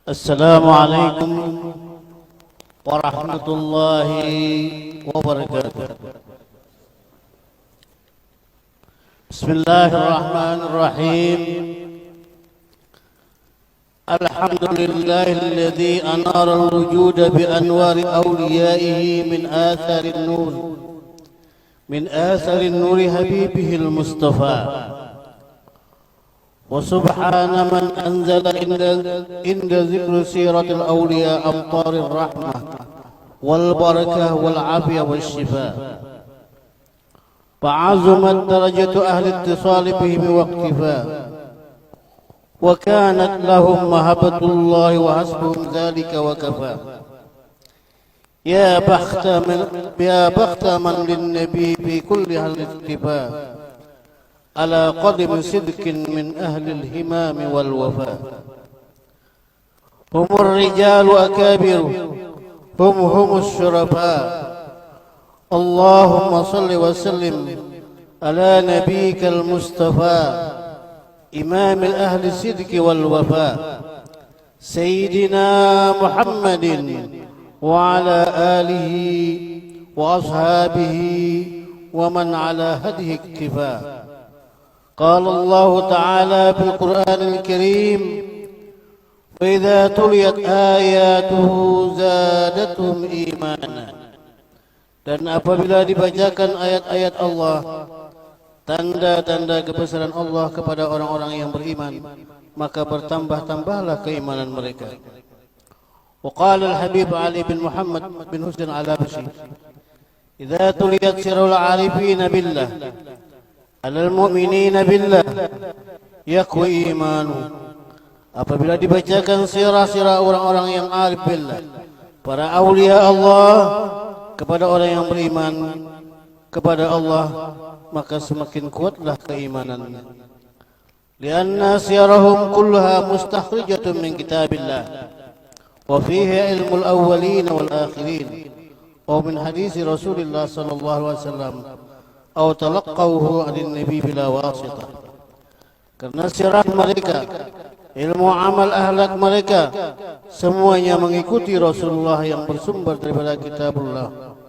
Assalamualaikum warahmatullahi wabarakatuh. Bismillahirrahmanirrahim. Alhamdulillahilladzi anara al-wujuda bi anwari awliyaihi min atharin nur habibihi al-Mustafa. وسبحان من أنزل عند ذكر سيرة الأولياء أمطار الرحمة والبركة والعافية والشفاء، فعظمت درجة أهل اتصال بهم واقتفاء، وكانت لهم محبة الله وحسبهم ذلك وكفى. يا بخت من للنبي في كل الاقتفاء، على قدم صدق من أهل الهمام والوفاء. هم الرجال أكابر، هم الشرفاء. اللهم صل وسلم على نبيك المصطفى، إمام الأهل الصدق والوفاء، سيدنا محمد وعلى آله وأصحابه ومن على هديه اكتفى. قال الله تعالى في القرآن الكريم: وإذا تليت آياته زادتهم إيمانا. Dan apabila dibacakan ayat-ayat Allah, tanda-tanda kebesaran Allah kepada orang-orang yang beriman, maka bertambah-tambahlah keimanan mereka. وقال الحبيب علي بن محمد بن حسين العلابسي: إذا تليت سير العارفين بالله alal mu'minina billah yaqwi imanu. Apabila dibacakan sirah-sirah orang-orang yang arif billah, para awliya Allah, kepada orang yang beriman kepada Allah, maka semakin kuatlah keimanannya. Lianna sirahum kullaha mustakhrijatun min kitabillah wa fihi ilmul awwalin wal akhirin, wa min hadis Rasulullah sallallahu alaihi wasallam atau talaqqauhu 'anil nabi bila wasitah. Karena sirah mereka, ilmu amal akhlak mereka, semuanya mengikuti Rasulullah yang bersumber daripada kitabullah,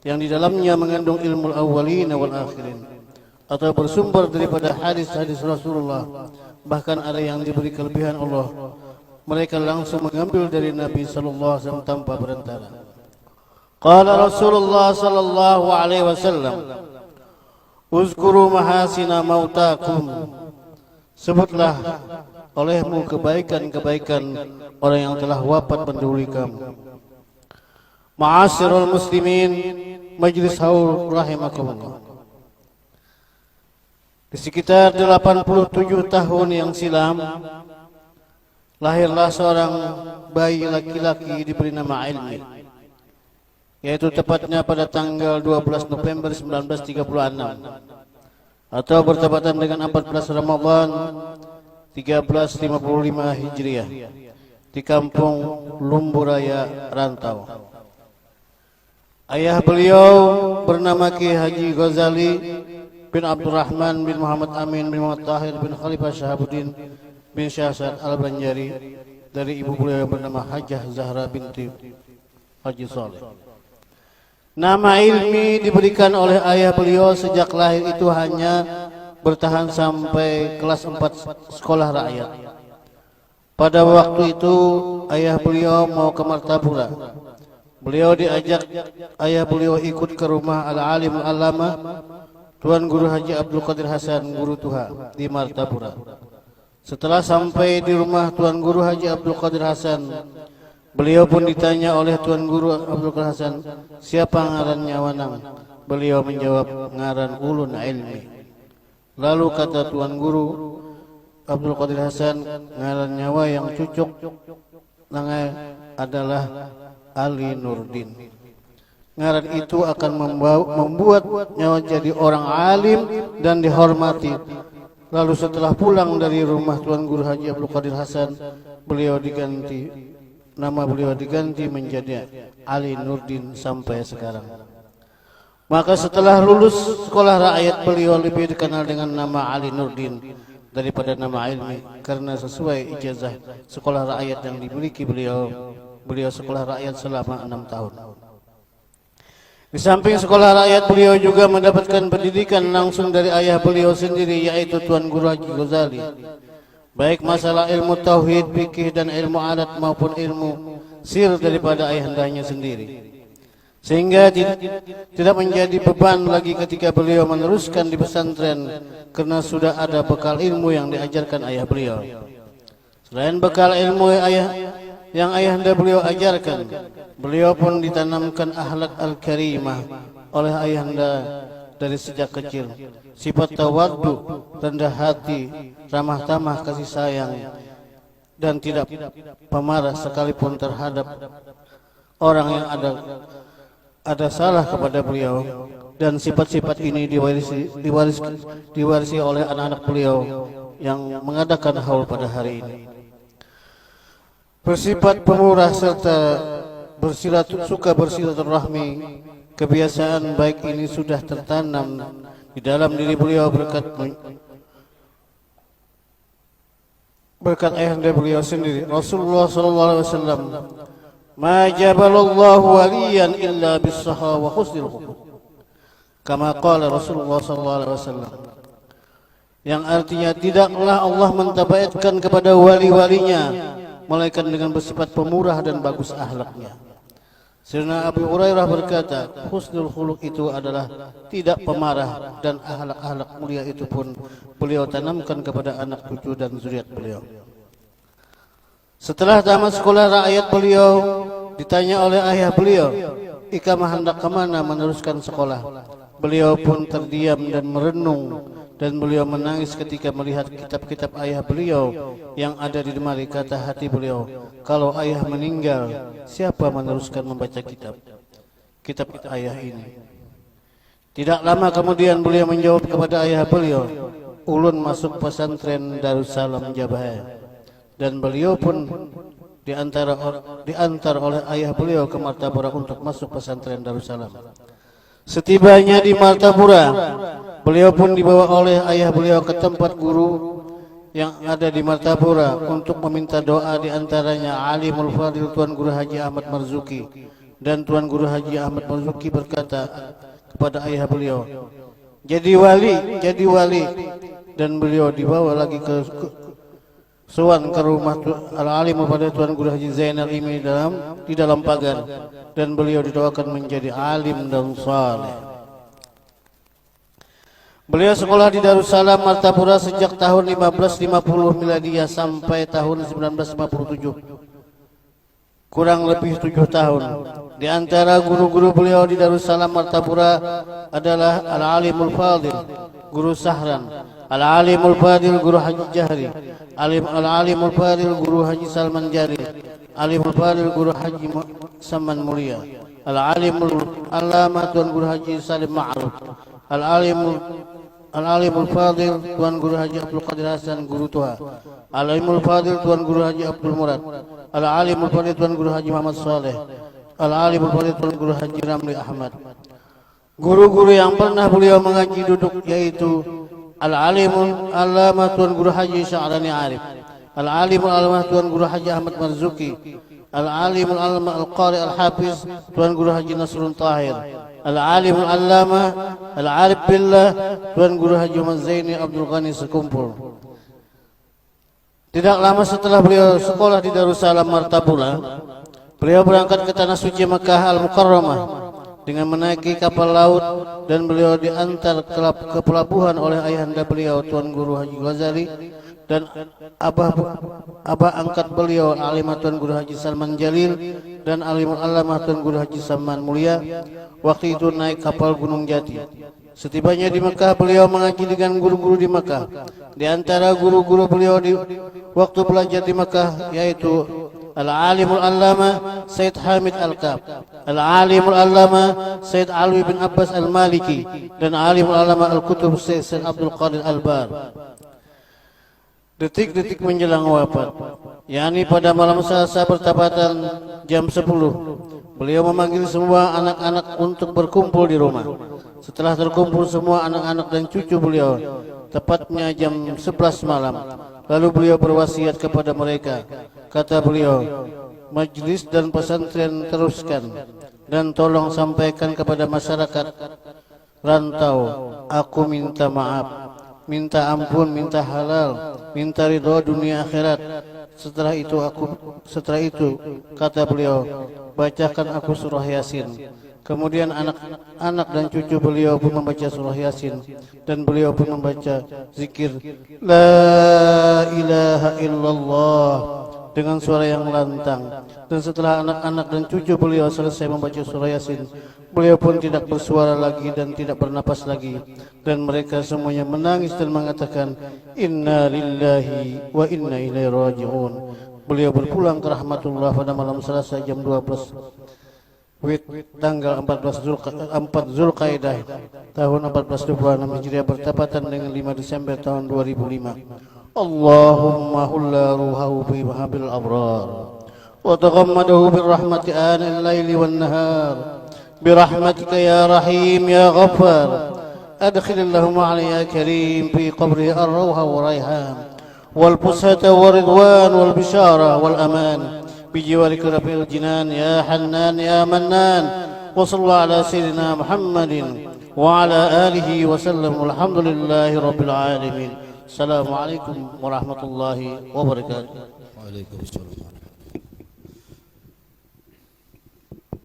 yang di dalamnya mengandung ilmu awwalin wal akhirin, atau bersumber daripada hadis-hadis Rasulullah. Bahkan ada yang diberi kelebihan Allah, mereka langsung mengambil dari Nabi sallallahu alaihi wasallam tanpa berantara. Qala Rasulullah sallallahu alaihi wasallam: Uzkuru mahasina mautakum. Sebutlah olehmu kebaikan-kebaikan orang yang telah wafat pendahulu kamu. Ma'asyiral muslimin, majlis haul rahimakumullah. Di sekitar 87 tahun yang silam, lahirlah seorang bayi laki-laki diberi nama Ilmi, yaitu tepatnya pada tanggal 12 November 1936 atau bertepatan dengan 14 Ramadan 1355 Hijriah di kampung Lumburaya, Rantau. Ayah beliau bernama Ki Haji Ghazali bin Abdurrahman bin Muhammad Amin bin Muhammad Tahir bin Khalifah Shahabuddin bin Syahsad Al-Banjari, dari ibu beliau bernama Hajah Zahra binti Haji Saleh. Nama Ilmi diberikan oleh ayah beliau sejak lahir itu hanya bertahan sampai kelas 4 sekolah rakyat. Pada waktu itu ayah beliau mau ke Martapura. Beliau diajak ayah beliau ikut ke rumah al-alim al-alama Tuan Guru Haji Abdul Qadir Hasan Guru Tuha di Martapura. Setelah sampai di rumah Tuan Guru Haji Abdul Qadir Hasan, beliau pun ditanya oleh Tuan Guru Abdul Qadir Hasan, siapa ngarannya Wanang? Beliau menjawab, ngaran Ulun Ilmi. Lalu kata Tuan Guru Abdul Qadir Hasan, ngaran nyawa yang cucuk nangai adalah Ali Nurdin. Ngaran itu akan membuat nyawa jadi orang alim dan dihormati. Lalu setelah pulang dari rumah Tuan Guru Haji Abdul Qadir Hasan, nama beliau diganti menjadi Ali Nurdin sampai sekarang. Maka setelah lulus sekolah rakyat, beliau lebih dikenal dengan nama Ali Nurdin. daripada nama ilmi, karena sesuai ijazah sekolah rakyat yang dimiliki beliau sekolah rakyat selama 6 tahun. Di samping sekolah rakyat, beliau juga mendapatkan pendidikan langsung dari ayah beliau sendiri, yaitu Tuan Guru Haji Ghazali, baik masalah ilmu tauhid, fikih dan ilmu adat maupun ilmu sir daripada ayahandanya sendiri, sehingga tidak menjadi beban lagi ketika beliau meneruskan di pesantren, karena sudah ada bekal ilmu yang diajarkan ayah beliau. Selain bekal ilmu yang ayahanda beliau ajarkan, beliau pun ditanamkan akhlak al-karimah oleh ayahanda dari sejak kecil. Sifat tawaddu, rendah hati, ramah tamah, kasih sayang, dan tidak pemarah sekalipun terhadap orang yang ada salah kepada beliau. Dan sifat-sifat ini diwarisi oleh anak-anak beliau yang mengadakan haul pada hari ini. Bersifat pemurah serta suka bersilaturahmi, kebiasaan baik ini sudah tertanam di dalam diri beliau berkat ayahanda beliau sendiri. Rasulullah SAW, "Ma jabalallahu waliyan illa bis-saha wa husnil khuluq." Kama qala Rasulullah SAW, yang artinya tidaklah Allah mentabaatkan kepada wali-walinya melainkan dengan bersifat pemurah dan bagus akhlaknya. Sayyidina Abu Hurairah berkata, husnul khuluq itu adalah tidak pemarah, dan akhlak-akhlak mulia itu pun beliau tanamkan kepada anak cucu dan zuriat beliau. Setelah tamat sekolah rakyat, beliau ditanya oleh ayah beliau, "Ikamah hendak kemana meneruskan sekolah?" Beliau pun terdiam dan merenung, dan beliau menangis ketika melihat kitab-kitab ayah beliau yang ada di lemari. Kata hati beliau, kalau ayah meninggal, siapa meneruskan membaca kitab ayah ini? Tidak lama kemudian beliau menjawab kepada ayah beliau, "Ulun masuk pesantren Darussalam Jabahaya." Dan beliau pun diantar oleh ayah beliau ke Martapura untuk masuk pesantren Darussalam. Setibanya di Martapura, beliau pun dibawa oleh ayah beliau ke tempat guru yang ada di Martapura untuk meminta doa. Di antaranya Alimul Fadil Tuan Guru Haji Ahmad Marzuki. Dan Tuan Guru Haji Ahmad Marzuki berkata kepada ayah beliau, jadi wali. Dan beliau dibawa lagi ke sowan ke rumah Al-Alimul Fadil Tuan Guru Haji Zainal Imi di dalam pagar, dan beliau didoakan menjadi alim dan saleh. Beliau sekolah di Darussalam Martapura sejak tahun 1550 Miladiyah sampai tahun 1957, kurang lebih 7 tahun. Di antara guru-guru beliau di Darussalam Martapura adalah Al-Alimul Fadil Guru Sahran, Al-Alimul Fadil Guru Haji Jahri, Al-Alimul Fadil Guru Haji Salman Jari, Alimul Fadil Guru Haji Saman Mulia, Al-Alimul Allamah Tuan Guru Haji Salim Ma'ruf, Al-Alimul Fadil Tuan Guru Haji Abdul Qadir Hasan Guru Tuha, Al-Alimul Fadil Tuan Guru Haji Abdul Murad, Al-Alimul Fadil Tuan Guru Haji Muhammad Saleh, Al-Alimul Fadil Tuan Guru Haji Ramli Ahmad. Guru-guru yang pernah beliau mengaji duduk yaitu Al-Alimul Allamah Tuan Guru Haji Sya'rani Arif, Al-Alimul Allamah Tuan Guru Haji Ahmad Marzuki, Al-Alimul Allamah Al-Qari Al-Hafiz Tuan Guru Haji Nasrun Tahir, Al-Alimul Allamah Al-Arif Billah Tuan Guru Haji Muhammad Zaini Abdul Ghani Sekumpul. Tidak lama setelah beliau sekolah di Darussalam Martapura, beliau berangkat ke tanah suci Makkah Al-Mukarramah dengan menaiki kapal laut, dan beliau diantar ke pelabuhan oleh ayahanda beliau Tuan Guru Haji Ghazali dan abah angkat beliau Alimah Tuan Guru Haji Salman Jalil dan Alimul Allamah Tuan Guru Haji Saman Mulia. Waktu itu naik kapal Gunung Jati. Setibanya di Mekah, beliau mengaji dengan guru-guru di Mekah. Di antara guru-guru beliau di waktu belajar di Mekah yaitu Al-Alimul Allamah Said Hamid Al-Kab, Al-Alimul Allamah Said Alwi bin Abbas Al-Maliki, dan Alimul Allamah Al-Kutub Said Abdul Qadir Al-Bar. Detik-detik menjelang wafat, yakni pada malam Selasa bertepatan jam 10, beliau memanggil semua anak-anak untuk berkumpul di rumah. Setelah terkumpul semua anak-anak dan cucu beliau, tepatnya jam 11 malam. Lalu beliau berwasiat kepada mereka. Kata beliau, majlis dan pesantren teruskan dan tolong sampaikan kepada masyarakat rantau, aku minta maaf, minta ampun, minta halal, minta ridho dunia akhirat. Setelah itu kata beliau, bacakan aku surah Yasin. Kemudian anak-anak dan cucu beliau pun membaca surah Yasin, dan beliau pun membaca zikir La ilaha illallah dengan suara yang lantang. Dan setelah anak-anak dan cucu beliau selesai membaca surah Yasin, beliau pun tidak bersuara lagi dan tidak bernapas lagi, dan mereka semuanya menangis dan mengatakan inna lillahi wa inna ilaihi raji'un. Beliau berpulang ke rahmatullah pada malam Selasa jam 12 tanggal 4 Zulkaidah tahun 1426 Hijriah bertepatan dengan 5 Desember tahun 2005. Allahumma hulla ruhahu bi mahabil abrar wa taghammadahu bir rahmati anil laili wan nahar برحمتك يا رحيم يا غفار أدخل اللهم علي يا كريم في قبره الروح والريحان والفسحة والرضوان والبشارة والأمان بجوارك رفيع الجنان يا حنان يا منان وصلى الله على سيدنا محمد وعلى آله وسلم والحمد لله رب العالمين. السلام عليكم ورحمة الله وبركاته. Waalaikumsalam.